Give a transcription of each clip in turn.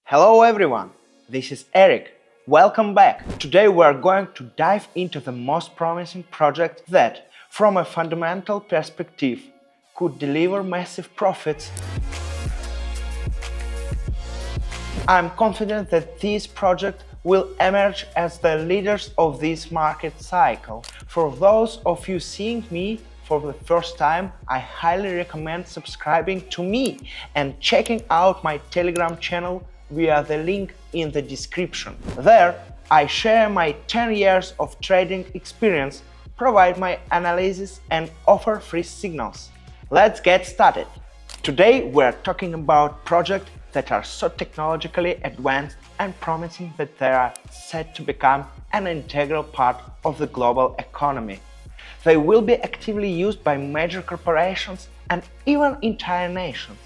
Hello everyone, this is Eric. Welcome back. Today we are going to dive into the most promising project that, from a fundamental perspective, could deliver massive profits. I'm confident that this project will emerge as the leaders of this market cycle. For those of you seeing me for the first time, I highly recommend subscribing to me and checking out my Telegram channel via the link in the description. There, I share my 10 years of trading experience, provide my analysis and offer free signals. Let's get started. Today we're talking about projects that are so technologically advanced and promising that they are set to become an integral part of the global economy. They will be actively used by major corporations and even entire nations.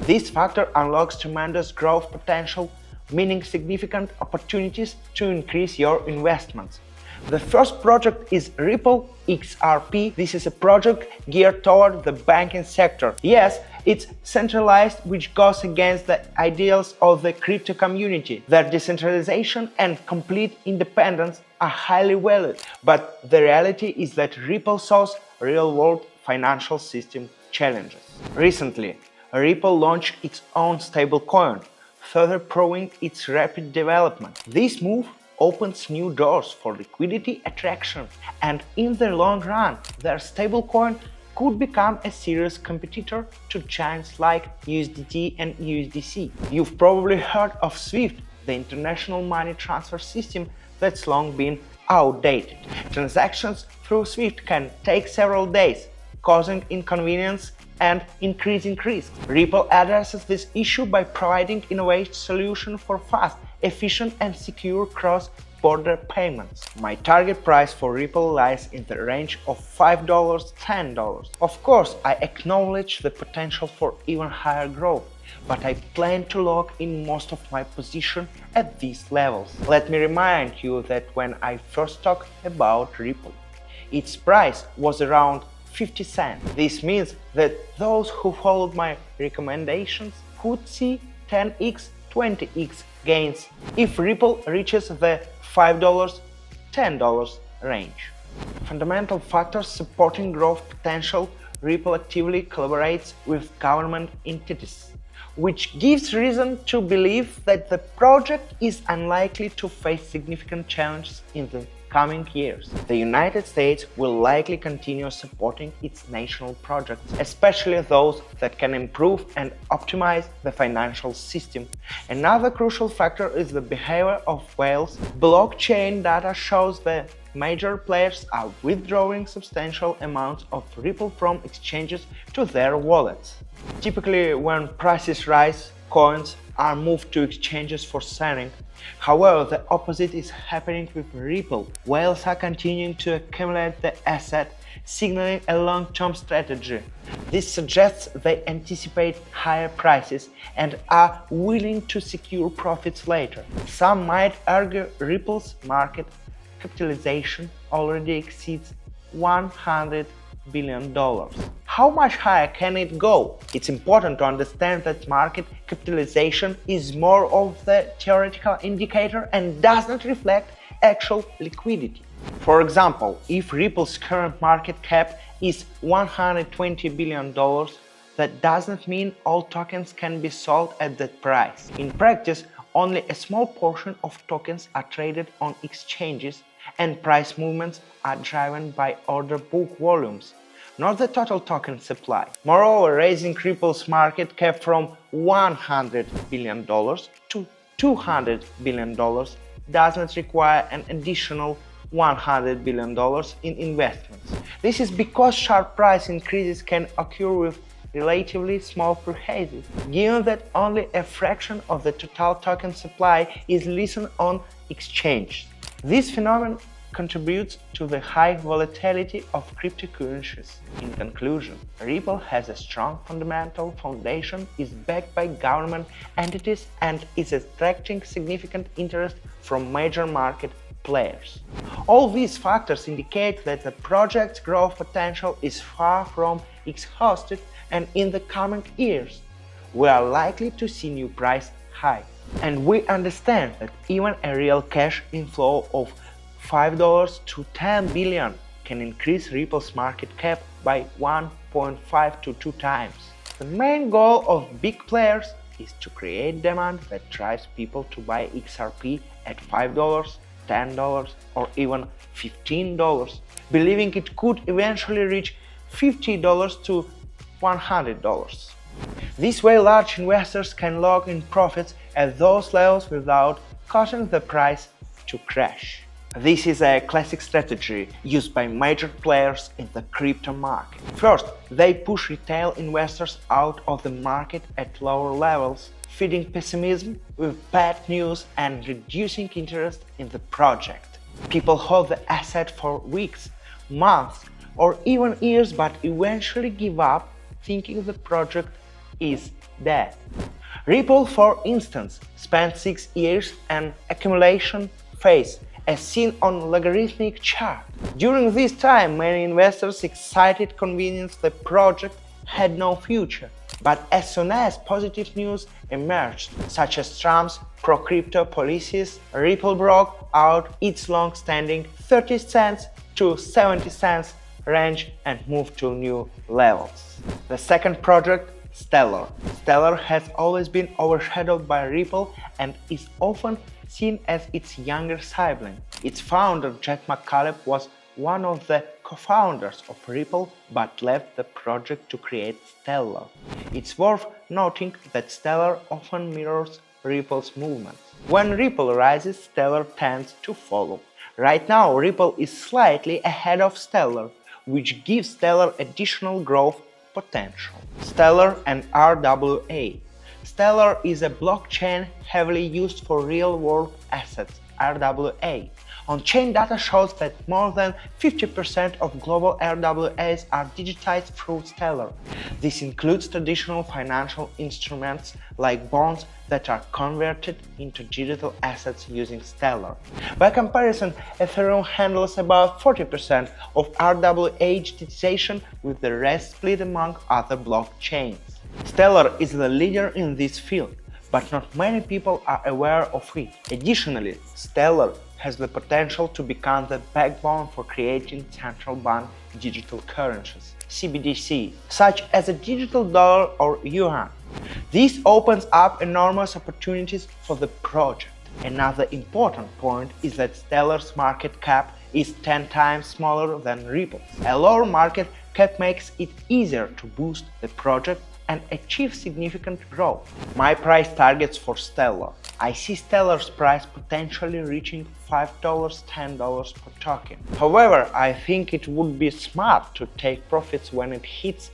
This factor unlocks tremendous growth potential, meaning significant opportunities to increase your investments. The first project is Ripple XRP. This is a project geared toward the banking sector. Yes, it's centralized, which goes against the ideals of the crypto community. Their decentralization and complete independence are highly valued, but the reality is that Ripple solves real-world financial system challenges. Recently, Ripple launched its own stablecoin, further proving its rapid development. This move opens new doors for liquidity attraction, and in the long run, their stablecoin could become a serious competitor to giants like USDT and USDC. You've probably heard of SWIFT, the international money transfer system that's long been outdated. Transactions through SWIFT can take several days, causing inconvenience and increasing risk. Ripple addresses this issue by providing innovative solutions for fast, efficient and secure cross-border payments. My target price for Ripple lies in the range of $5–10. Of course, I acknowledge the potential for even higher growth, but I plan to lock in most of my position at these levels. Let me remind you that when I first talked about Ripple, its price was around 50 cents. This means that those who followed my recommendations could see 10x, 20x gains if Ripple reaches the $5–10 range. Fundamental factors supporting growth potential: Ripple actively collaborates with government entities, which gives reason to believe that the project is unlikely to face significant challenges in the coming years. The United States will likely continue supporting its national projects, especially those that can improve and optimize the financial system. Another crucial factor is the behavior of whales. Blockchain data shows that major players are withdrawing substantial amounts of Ripple from exchanges to their wallets. Typically, when prices rise, coins are moved to exchanges for selling. However, the opposite is happening with Ripple. Whales are continuing to accumulate the asset, signaling a long-term strategy. This suggests they anticipate higher prices and are willing to secure profits later. Some might argue Ripple's market capitalization already exceeds $100 billion. How much higher can it go? It's important to understand that market capitalization is more of the theoretical indicator and does not reflect actual liquidity. For example, if Ripple's current market cap is $120 billion, that doesn't mean all tokens can be sold at that price. In practice, only a small portion of tokens are traded on exchanges, and price movements are driven by order book volumes, not the total token supply. Moreover, raising Ripple's market cap from $100 billion to $200 billion does not require an additional $100 billion in investments. This is because sharp price increases can occur with relatively small purchases, given that only a fraction of the total token supply is listed on exchanges. This phenomenon contributes to the high volatility of cryptocurrencies. In conclusion, Ripple has a strong fundamental foundation, is backed by government entities, and is attracting significant interest from major market players. All these factors indicate that the project's growth potential is far from exhausted, and in the coming years, we are likely to see new price highs. And we understand that even a real cash inflow of $5 to 10 billion can increase Ripple's market cap by 1.5 to 2 times. The main goal of big players is to create demand that drives people to buy XRP at $5, $10 or even $15, believing it could eventually reach $50 to $100. This way large investors can lock in profits at those levels without causing the price to crash. This is a classic strategy used by major players in the crypto market. First, they push retail investors out of the market at lower levels, feeding pessimism with bad news and reducing interest in the project. People hold the asset for weeks, months, or even years, but eventually give up, thinking the project is dead. Ripple, for instance, spent 6 years in accumulation phase, as seen on logarithmic chart. During this time, many investors excited convinced the project had no future. But as soon as positive news emerged, such as Trump's pro-crypto policies, Ripple broke out its long-standing 30 cents to 70 cents range and moved to new levels. The second project, Stellar. Stellar has always been overshadowed by Ripple and is often seen as its younger sibling. Its founder, Jack McCaleb, was one of the co-founders of Ripple but left the project to create Stellar. It's worth noting that Stellar often mirrors Ripple's movements. When Ripple rises, Stellar tends to follow. Right now, Ripple is slightly ahead of Stellar, which gives Stellar additional growth potential. Stellar and RWA. Stellar is a blockchain heavily used for real-world assets, RWA. On-chain data shows that more than 50% of global RWAs are digitized through Stellar. This includes traditional financial instruments like bonds that are converted into digital assets using Stellar. By comparison, Ethereum handles about 40% of RWA digitization, with the rest split among other blockchains. Stellar is the leader in this field, but not many people are aware of it. Additionally, Stellar has the potential to become the backbone for creating central bank digital currencies, CBDC, such as a digital dollar or yuan. This opens up enormous opportunities for the project. Another important point is that Stellar's market cap is 10 times smaller than Ripple's. A lower market cap makes it easier to boost the project and achieve significant growth. My price targets for Stellar. I see Stellar's price potentially reaching $5, $10 per token. However, I think it would be smart to take profits when it hits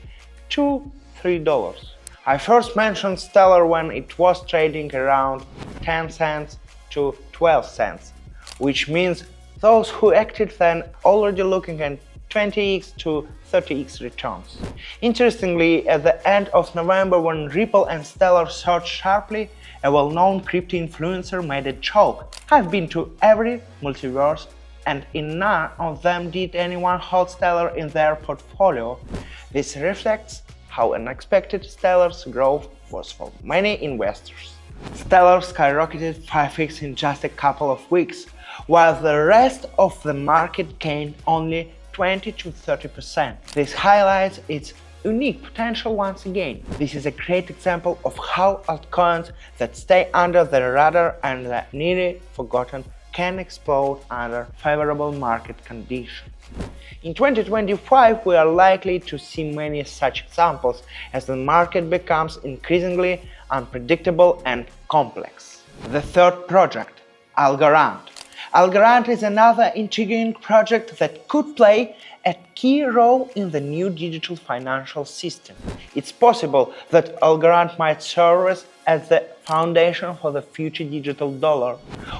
$2, $3. I first mentioned Stellar when it was trading around 10 cents to 12 cents, which means those who acted then already looking at 20x to 30x returns. Interestingly, at the end of November, when Ripple and Stellar surged sharply, a well-known crypto influencer made a joke. I've been to every multiverse and in none of them did anyone hold Stellar in their portfolio. This reflects how unexpected Stellar's growth was for many investors. Stellar skyrocketed 5x in just a couple of weeks, while the rest of the market gained only 20 to 30%. This highlights its unique potential once again. This is a great example of how altcoins that stay under the radar and are nearly forgotten can explode under favorable market conditions. In 2025, we are likely to see many such examples as the market becomes increasingly unpredictable and complex. The third project, Algorand. Algorand is another intriguing project that could play a key role in the new digital financial system. It's possible that Algorand might serve as the foundation for the future digital dollar.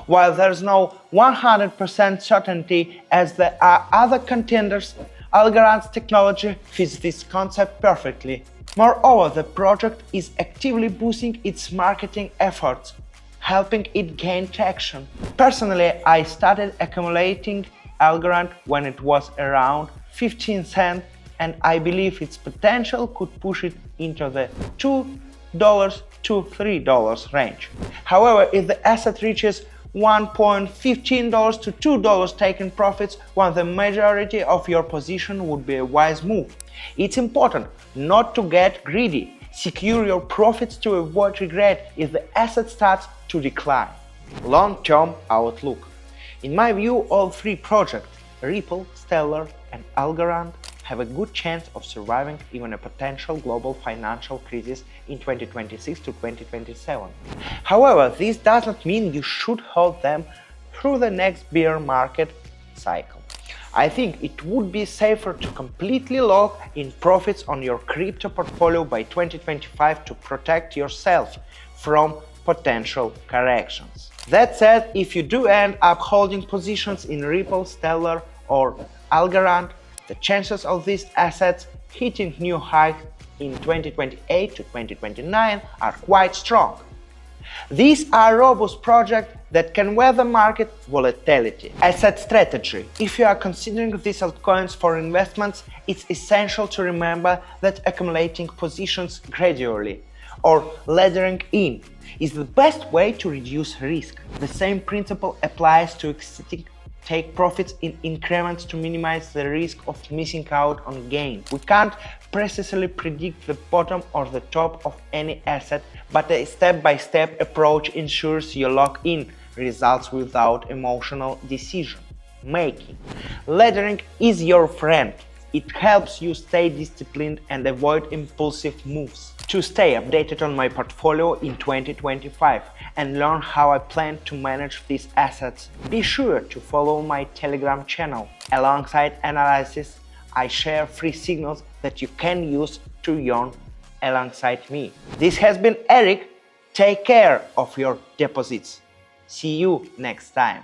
While there's no 100% certainty as there are other contenders, Algorand's technology fits this concept perfectly. Moreover, the project is actively boosting its marketing efforts, helping it gain traction. Personally, I started accumulating Algorand when it was around 15 cents, and I believe its potential could push it into the $2 to $3 range. However, if the asset reaches $1.15 to $2 taken profits, when the majority of your position would be a wise move. It's important not to get greedy. Secure your profits to avoid regret if the asset starts to decline. Long-term outlook. In my view, all three projects, Ripple, Stellar, and Algorand, have a good chance of surviving even a potential global financial crisis in 2026 to 2027. However, this does not mean you should hold them through the next bear market cycle. I think it would be safer to completely lock in profits on your crypto portfolio by 2025 to protect yourself from potential corrections. That said, if you do end up holding positions in Ripple, Stellar, or Algorand, the chances of these assets hitting new highs in 2028 to 2029 are quite strong. These are robust projects that can weather market volatility. Asset strategy. If you are considering these altcoins for investments, it's essential to remember that accumulating positions gradually or laddering in is the best way to reduce risk. The same principle applies to exiting. Take profits in increments to minimize the risk of missing out on gain. We can't precisely predict the bottom or the top of any asset, but a step-by-step approach ensures you lock in results without emotional decision making. Laddering is your friend. It helps you stay disciplined and avoid impulsive moves. To stay updated on my portfolio in 2025 and learn how I plan to manage these assets, be sure to follow my Telegram channel. Alongside analysis, I share free signals that you can use to earn alongside me. This has been Eric. Take care of your deposits. See you next time.